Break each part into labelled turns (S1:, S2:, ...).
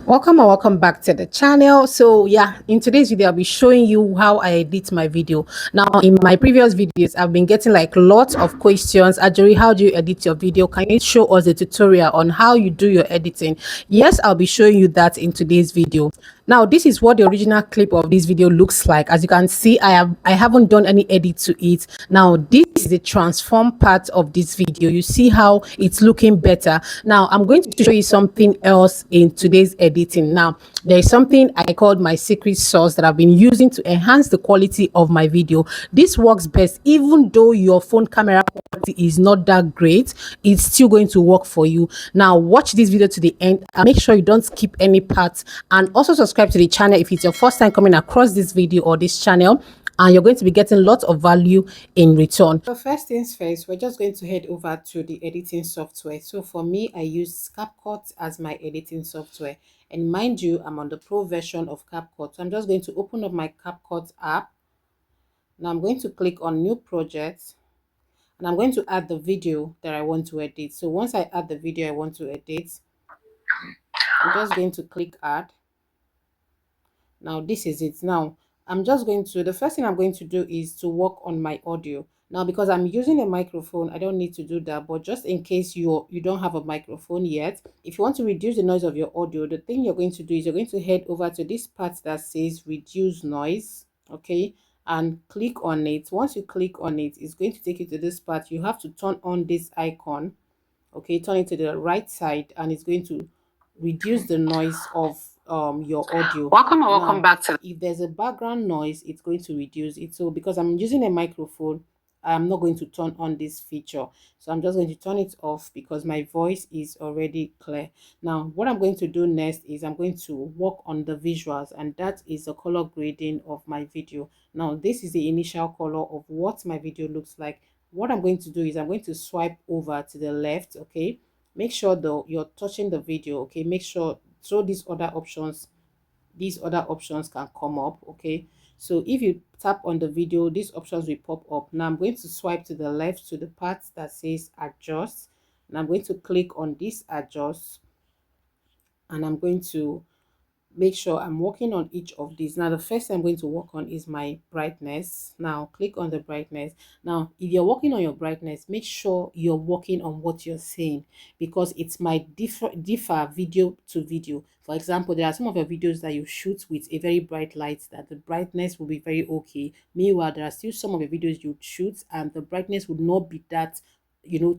S1: Welcome and welcome back to the channel. So yeah, in today's video I'll be showing you how I edit my video. Now in my previous videos I've been getting like lots of questions. Ajuri, how do you edit your video? Can you show us a tutorial on how you do your editing? Yes, I'll be showing you that in today's video. Now this is what the original clip of this video looks like. As you can see, I haven't done any edit to it. Now this is the transform part of this video. You see how it's looking better. Now I'm going to show you something else in today's editing. Now there is something I called my secret sauce that I've been using to enhance the quality of my video. This works best even though your phone camera quality is not that great. It's still going to work for you. Now watch this video to the end and make sure you don't skip any parts, and also subscribe to the channel if it's your first time coming across this video or this channel, and you're going to be getting lots of value in return. So first things first, we're just going to head over to the editing software. So for me, I use CapCut as my editing software, and mind you, I'm on the pro version of CapCut. So I'm just going to open up my CapCut app. Now I'm going to click on new project, and I'm going to add the video that I want to edit. So once I add the video I want to edit, I'm just going to click add. Now this is it. Now I'm just going to, the first thing I'm going to do is to work on my audio. Now because I'm using a microphone, I don't need to do that, but just in case you don't have a microphone yet, if you want to reduce the noise of your audio, the thing you're going to do is you're going to head over to this part that says reduce noise, okay, and click on it. Once you click on it, it's going to take you to this part. You have to turn on this icon, okay, turn it to the right side, and it's going to reduce the noise of your audio. Welcome back to, if there's a background noise, it's going to reduce it. So because I'm using a microphone, I'm not going to turn on this feature, so I'm just going to turn it off because my voice is already clear. Now what I'm going to do next is I'm going to work on the visuals, and that is the color grading of my video. Now this is the initial color of what my video looks like. What I'm going to do is I'm going to swipe over to the left, okay, make sure though you're touching the video, okay, make sure, so these other options can come up, okay. So if you tap on the video, these options will pop up. Now I'm going to swipe to the left to the part that says adjust, and I'm going to click on this adjust, and I'm going to make sure I'm working on each of these. Now the first thing I'm going to work on is my brightness. Now click on the brightness. Now if you're working on your brightness, make sure you're working on what you're saying, because it might differ video to video. For example, there are some of your videos that you shoot with a very bright light that the brightness will be very okay. Meanwhile, there are still some of your videos you shoot and the brightness would not be that,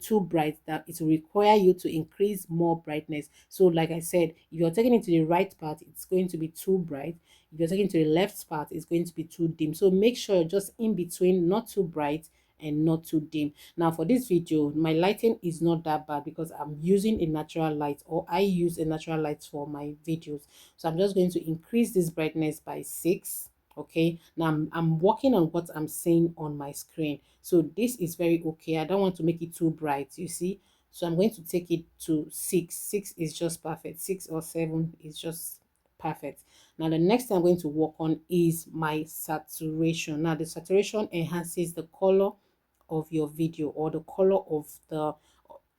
S1: too bright, that it will require you to increase more brightness. So like I said, if you're taking it to the right part, it's going to be too bright. If you're taking it to the left part, it's going to be too dim. So make sure you're just in between, not too bright and not too dim. Now for this video, my lighting is not that bad because I'm using a natural light, or I use a natural light for my videos. So I'm just going to increase this brightness by 6. Okay, now I'm working on what I'm seeing on my screen, so this is very okay. I don't want to make it too bright, you see. So I'm going to take it to 6. 6 is just perfect. 6 or 7 is just perfect. Now the next thing I'm going to work on is my saturation. Now the saturation enhances the color of your video, or the color of the,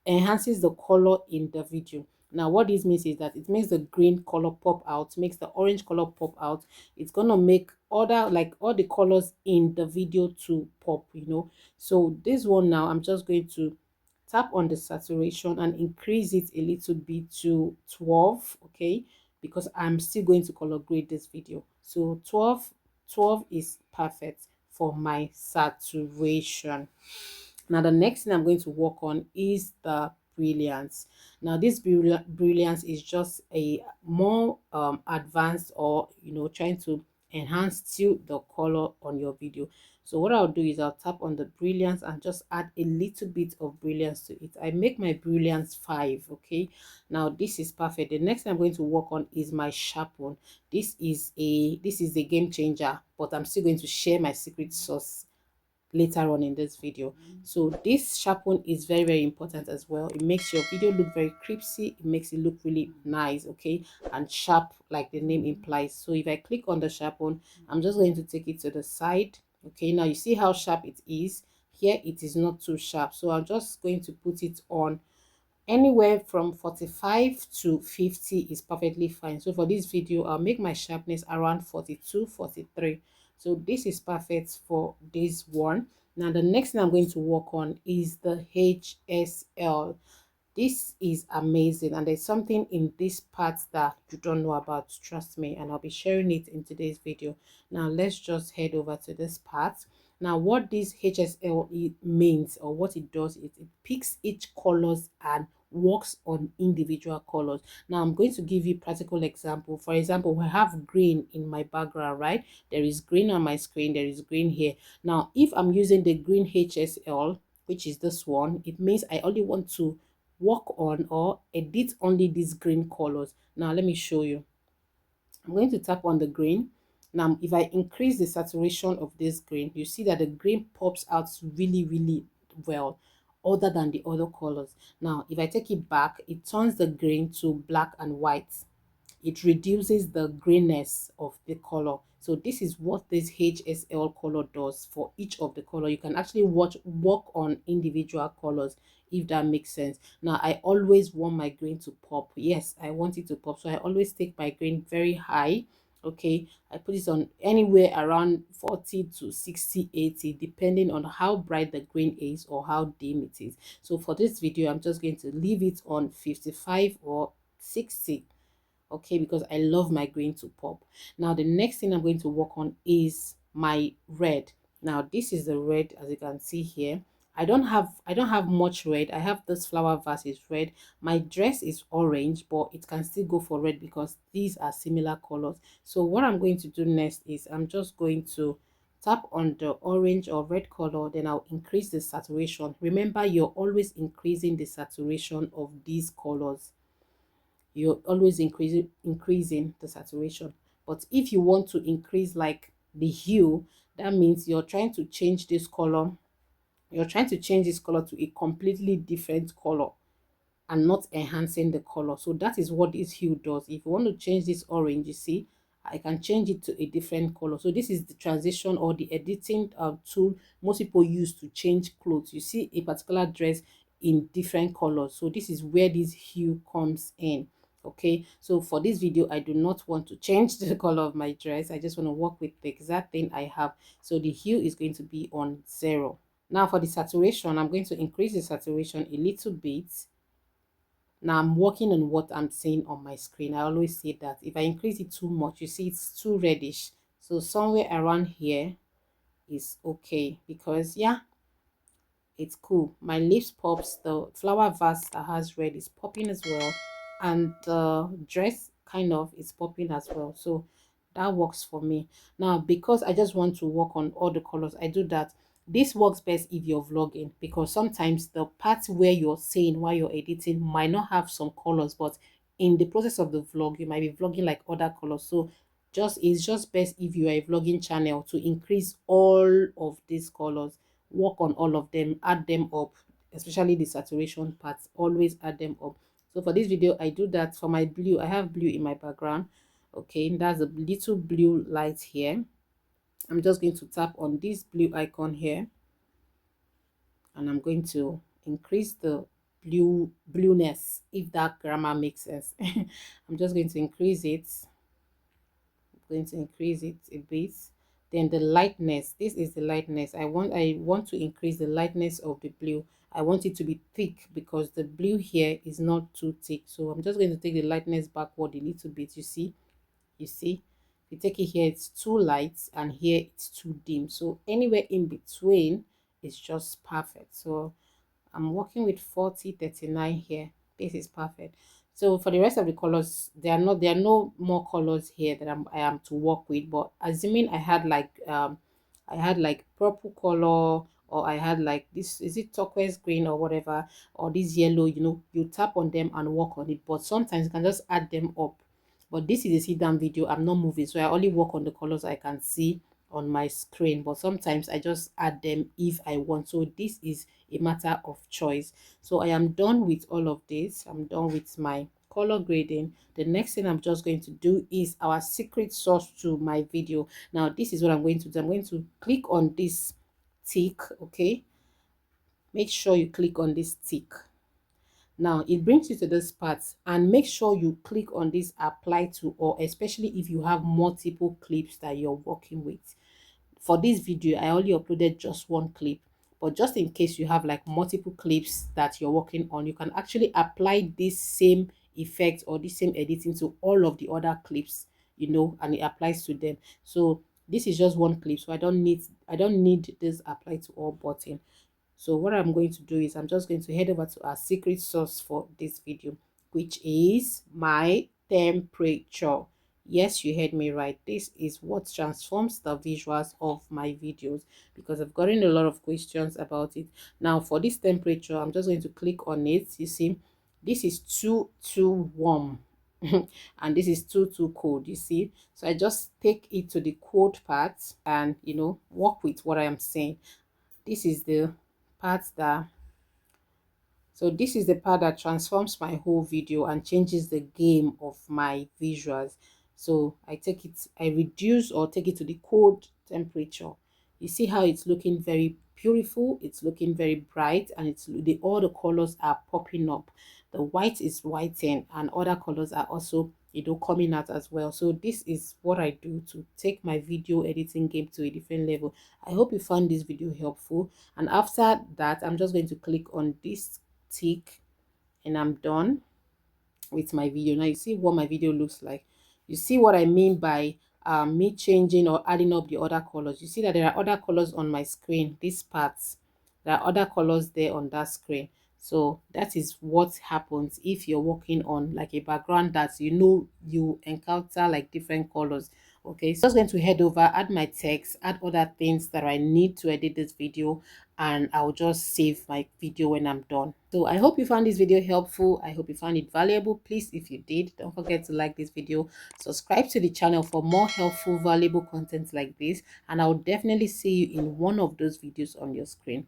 S1: enhances the color in the video. Now what this means is that it makes the green color pop out, makes the orange color pop out. It's gonna make other, like all the colors in the video to pop, So this one, now I'm just going to tap on the saturation and increase it a little bit to 12, okay, because I'm still going to color grade this video. So 12 is perfect for my saturation. Now the next thing I'm going to work on is the brilliance. Now this brilliance is just a more advanced, or trying to enhance still the color on your video. So what I'll do is I'll tap on the brilliance and just add a little bit of brilliance to it. I make my brilliance 5, okay. Now this is perfect. The next thing I'm going to work on is my sharpen. This is a game changer, but I'm still going to share my secret sauce later on in this video. So this sharpen is very, very important as well. It makes your video look very crispy, it makes it look really nice, okay, and sharp, like the name implies. So if I click on the sharpen, I'm just going to take it to the side, okay. Now you see how sharp it is. Here it is not too sharp, so I'm just going to put it on Anywhere from 45 to 50 is perfectly fine. So for this video, I'll make my sharpness around 42, 43. So this is perfect for this one. Now the next thing I'm going to work on is the HSL. This is amazing, and there's something in this part that you don't know about, trust me, and I'll be sharing it in today's video. Now let's just head over to this part. Now what this HSL means, or what it does, is it picks each colors and works on individual colors. Now I'm going to give you practical example. For example, we have green in my background, right? There is green on my screen, there is green here. Now if I'm using the green HSL, which is this one, it means I only want to work on or edit only these green colors. Now let me show you. I'm going to tap on the green. Now if I increase the saturation of this green, you see that the green pops out really well, other than the other colors. Now if I take it back, it turns the green to black and white. It reduces the greenness of the color. So this is what this HSL color does for each of the color. You can actually work on individual colors, if that makes sense. Now I always want my green to pop. Yes, I want it to pop, so I always take my green very high. Okay, I put it on anywhere around 40 to 60, 80, depending on how bright the green is or how dim it is. So for this video, I'm just going to leave it on 55 or 60. Okay, because I love my green to pop. Now the next thing I'm going to work on is my red. Now this is the red, as you can see here. I don't have much red. I have this flower vase is red. My dress is orange, but it can still go for red because these are similar colors. So what I'm going to do next is I'm just going to tap on the orange or red color, then I'll increase the saturation. Remember, you're always increasing the saturation of these colors. You're always increasing the saturation. But if you want to increase like the hue, that means you're trying to change this color. You're trying to change this color to a completely different color and not enhancing the color. So that is what this hue does. If you want to change this orange, you see, I can change it to a different color. So this is the transition or the editing tool most people use to change clothes. You see a particular dress in different colors. So this is where this hue comes in. Okay, so for this video, I do not want to change the color of my dress. I just want to work with the exact thing I have. So the hue is going to be on 0. Now for the saturation, I'm going to increase the saturation a little bit. Now I'm working on what I'm seeing on my screen. I always say that if I increase it too much, you see it's too reddish. So somewhere around here is okay, because yeah, it's cool. My lips pops, the flower vase that has red is popping as well, and the dress kind of is popping as well. So that works for me. Now because I just want to work on all the colors, I do that. This works best if you're vlogging, because sometimes the part where you're saying while you're editing might not have some colors, but in the process of the vlog you might be vlogging like other colors. So it's just best if you are a vlogging channel to increase all of these colors, work on all of them, add them up, especially the saturation parts, always add them up. So for this video, I do that. For my blue, I have blue in my background. Okay, that's a little blue light here. I'm just going to tap on this blue icon here, and I'm going to increase the blueness, if that grammar makes sense. I'm just going to increase it. I'm going to increase it a bit. Then the lightness, this is the lightness. I want to increase the lightness of the blue. I want it to be thick because the blue here is not too thick. So I'm just going to take the lightness backward a little bit. You see, if you take it here, it's too light, and here it's too dim. So anywhere in between is just perfect. So I'm working with 40, 39 here. This is perfect. So for the rest of the colors, there are no more colors here that I am to work with. But assuming I had like purple color, or I had like this, is it turquoise green or whatever, or this yellow, you tap on them and work on it. But sometimes you can just add them up. But this is a sit down video. I'm not moving, so I only work on the colors I can see on my screen. But sometimes I just add them if I want. So this is a matter of choice. So I am done with all of this. I'm done with my color grading. The next thing I'm just going to do is our secret sauce to my video. Now this is what I'm going to do. I'm going to click on this tick. Okay, make sure you click on this tick. Now it brings you to this part, and make sure you click on this apply to all, especially if you have multiple clips that you're working with. For this video, I only uploaded just one clip, but just in case you have like multiple clips that you're working on, you can actually apply this same effect or this same editing to all of the other clips, you know, and it applies to them. So this is just one clip, so I don't need this apply to all button. So what I'm going to do is I'm just going to head over to our secret source for this video, which is my temperature. Yes, you heard me right. This is what transforms the visuals of my videos, because I've gotten a lot of questions about it. Now for this temperature, I'm just going to click on it. You see, this is too warm and this is too cold, you see. So I just take it to the cold part and, you know, work with what I am saying. This is the part that so this is the part that transforms my whole video and changes the game of my visuals. So I take it, I reduce or take it to the cold temperature. You see how it's looking very beautiful, it's looking very bright, and all the colors are popping up. The white is whitening and other colors are also, you know, coming out as well. So this is what I do to take my video editing game to a different level. I hope you found this video helpful, and after that I'm just going to click on this tick and I'm done with my video. Now you see what my video looks like. You see what I mean by me changing or adding up the other colors. You see that there are other colors on my screen, these parts. There are other colors there on that screen. So that is what happens if you're working on like a background that you know you encounter like different colors. Okay, so I'm just going to head over, add my text, add other things that I need to edit this video, and I'll just save my video when I'm done. So I hope you found this video helpful. I hope you found it valuable. Please, if you did, don't forget to like this video, subscribe to the channel for more helpful, valuable content like this, and I'll definitely see you in one of those videos on your screen.